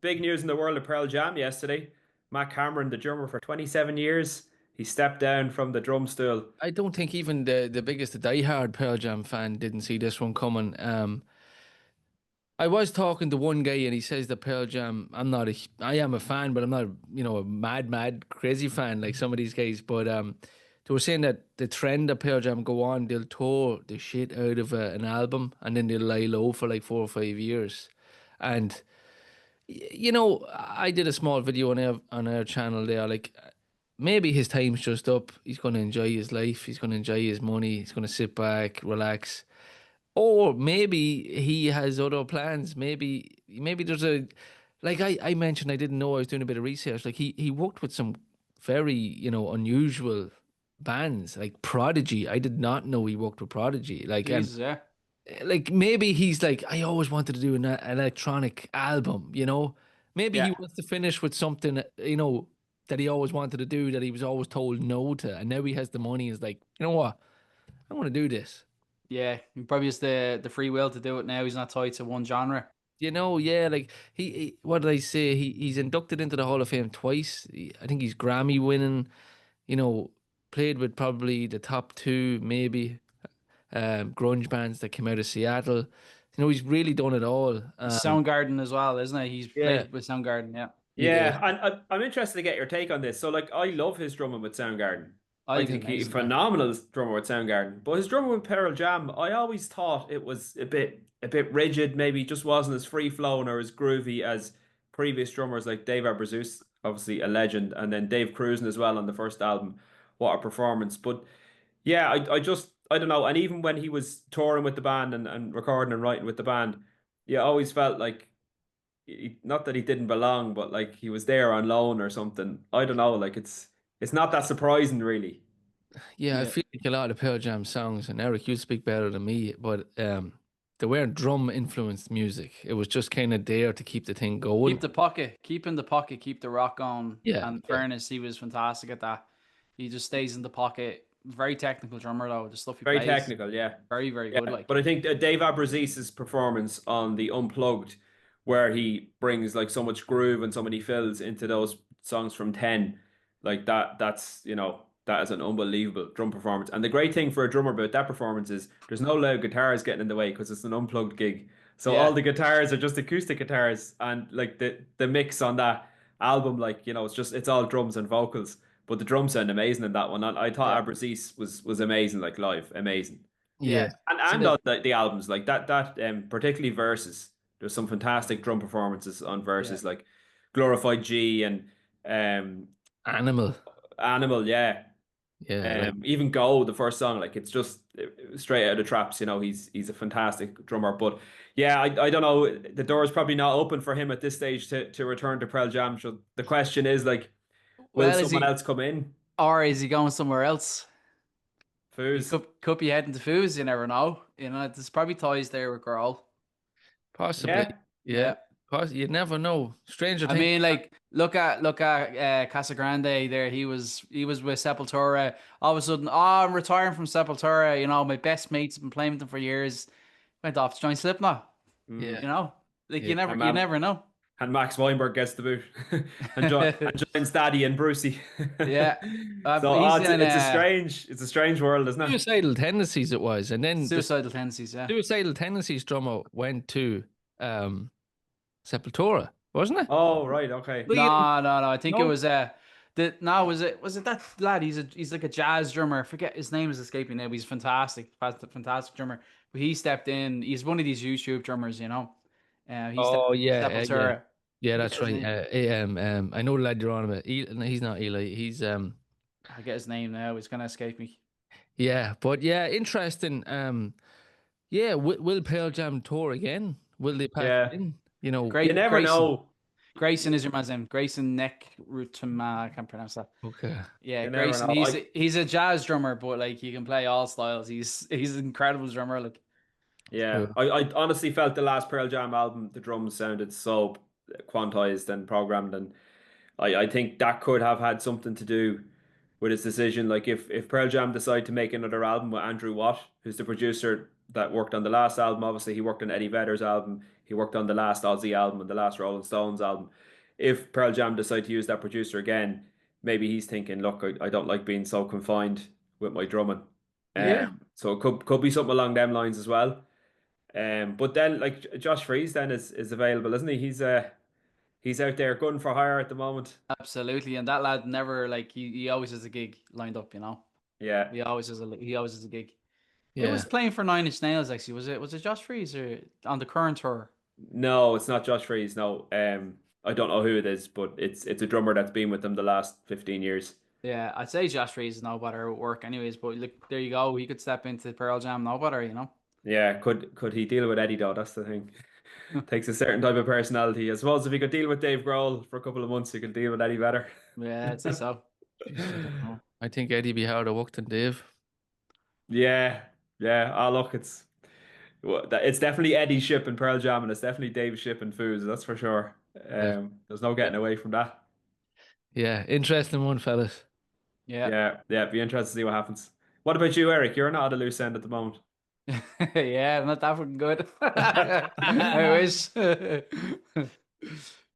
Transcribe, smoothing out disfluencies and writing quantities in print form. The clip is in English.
Big news in the world of Pearl Jam yesterday. Matt Cameron, the drummer for 27 years, he stepped down from the drum stool. I don't think even the biggest diehard Pearl Jam fan didn't see this one coming. I was talking to one guy and he says that Pearl Jam, I am a fan, but I'm not, a mad, crazy fan like some of these guys. But they were saying that the trend of Pearl Jam go on, they'll tour the shit out of an album and then they'll lie low for like 4 or 5 years. And I did a small video on our channel there. Like, maybe his time's just up. He's going to enjoy his life. He's going to enjoy his money. He's going to sit back, relax. Or maybe he has other plans. Maybe there's like I mentioned, I didn't know I was doing a bit of research. Like he worked with some very, unusual bands like Prodigy. I did not know he worked with Prodigy. Jesus, yeah. Like maybe he's like, I always wanted to do an electronic album. Maybe he Yeah. wants to finish with something, that he always wanted to do that he was always told no to. And now he has the money. He's like, you know what? I want to do this. Yeah. He probably has the free will to do it now. He's not tied to one genre. Yeah, like what did I say? He's inducted into the Hall of Fame twice. I think he's Grammy winning, you know, played with probably the top two, maybe, grunge bands that came out of Seattle. He's really done it all. Soundgarden as well, isn't he? He's Yeah. played with Soundgarden, yeah. Yeah, Yeah, and I'm interested to get your take on this. So, like, I love his drumming with Soundgarden. I I think he's think he's a amazing, yeah. phenomenal drummer with Soundgarden. But his drumming with Pearl Jam, I always thought it was a bit rigid, maybe just wasn't as free flowing or as groovy as previous drummers like Dave Abbruzzese, obviously a legend, and then Dave Cruisen as well on the first album. What a performance! But yeah, I don't know. And even when he was touring with the band and recording and writing with the band, you always felt like not that he didn't belong, but like he was there on loan or something. I don't know. Like it's not that surprising, really. yeah. I Yeah. feel like a lot of Pearl Jam songs, and Eric, you speak better than me, but they weren't drum influenced music. It was just kind of there to keep the thing Keep going. the pocket, keep in the pocket, keep the rock on. Yeah, And yeah, fairness, he was fantastic at that. He just stays in the pocket. Very technical drummer though. The stuff he Very plays, technical, yeah. very, very good. Yeah, Like, but I think Dave Abbruzzes's performance on the Unplugged, where he brings like so much groove and so many fills into those songs from 10, like that is an unbelievable drum performance. And the great thing for a drummer about that performance is there's no loud guitars getting in the way because it's an unplugged gig. So all yeah, the guitars are just acoustic guitars, and like the mix on that album, like it's all drums and vocals. But the drums sound amazing in that one. And I thought yeah, Abbruzzese was amazing, like live, amazing. yeah. yeah, And on the albums like that particularly Versus, there's some fantastic drum performances on yeah, Versus like Glorified G and um Animal. Animal, yeah. Yeah, like Even Go, the first song, like it's just straight out of the traps, he's a fantastic drummer. But yeah, I don't know, the door is probably not open for him at this stage to return to Pearl Jam. So the question is like, will Well, is someone he, else come in? or is he going somewhere else? He Foos. could be heading to Foos. You never know. There's probably ties there with girl. possibly. Yeah. Yeah, Yeah. you never know. Stranger I things. mean, like, look at Casa Grande there. He was with Sepultura. All of a sudden, I'm retiring from Sepultura. My best mates have been playing with them for years. Went off to join Slipknot. Mm. Yeah, You know, like yeah. And you man, never know. and Max Weinberg gets the boot, and joins Daddy and Brucey. Yeah, So he's it's in it's a strange world, isn't it? Suicidal tendencies it was, and then the suicidal tendencies. Yeah. suicidal tendencies drummer went to Sepultura, wasn't it? Oh right, okay. Well, you didn't No. I think it know? was was it that lad? He's like a jazz drummer. I forget his name is escaping now. But he's fantastic, fantastic drummer. But he stepped in. He's one of these YouTube drummers. He stepped Oh in yeah, yeah, Sepultura. yeah. Forget That's his right. name. I know the lad you're on about. No, he's not Eli. He's I get his name now. It's gonna escape me. yeah, but yeah, interesting. Yeah, will Pearl Jam tour again? Will they pack it Yeah, in? you Great never Grayson. know. Grayson is your man's name. Grayson Neck Rutama. I can't pronounce that. Okay. Yeah, You never Grayson. know. He's a jazz drummer, but like he can play all styles. He's an incredible drummer. Like, Yeah, I honestly felt the last Pearl Jam album, the drums sounded so quantized and programmed, and I think that could have had something to do with his decision. Like if Pearl Jam decide to make another album with Andrew Watt, who's the producer that worked on the last album, obviously he worked on Eddie Vedder's album. He worked on the last Ozzy album and the last Rolling Stones album. If Pearl Jam decide to use that producer again, maybe he's thinking, look, I don't like being so confined with my drumming. Yeah. So it could be something along them lines as well. But then like Josh Freese then is available, isn't he? He's out there gunning for hire at the moment. Absolutely, and that lad never like he always has a gig lined up. Yeah. He always has a gig. Who was Yeah. playing for Nine Inch Nails actually? Was it Josh Freese or on the current tour? No, it's not Josh Freese. No. I don't know who it is, but it's a drummer that's been with them the last 15 years. Yeah, I'd say Josh Freese is no better at work anyways, but look, there you go. He could step into Pearl Jam no better. Yeah, could he deal with Eddie though? That's the thing. Takes a certain type of personality. I suppose if he could deal with Dave Grohl for a couple of months, he could deal with Eddie better. Yeah, I'd say so. Jeez, I don't know. I think Eddie be harder work than Dave. Yeah, yeah. Oh, look, it's definitely Eddie's ship in Pearl Jam, and it's definitely Dave's ship in Foos. That's for sure. Yeah. There's no getting away from that. Yeah. Interesting one, fellas. Yeah. Yeah. Be interested to see what happens. What about you, Eric? You're not at a loose end at the moment. Yeah, not that fucking good. I wish.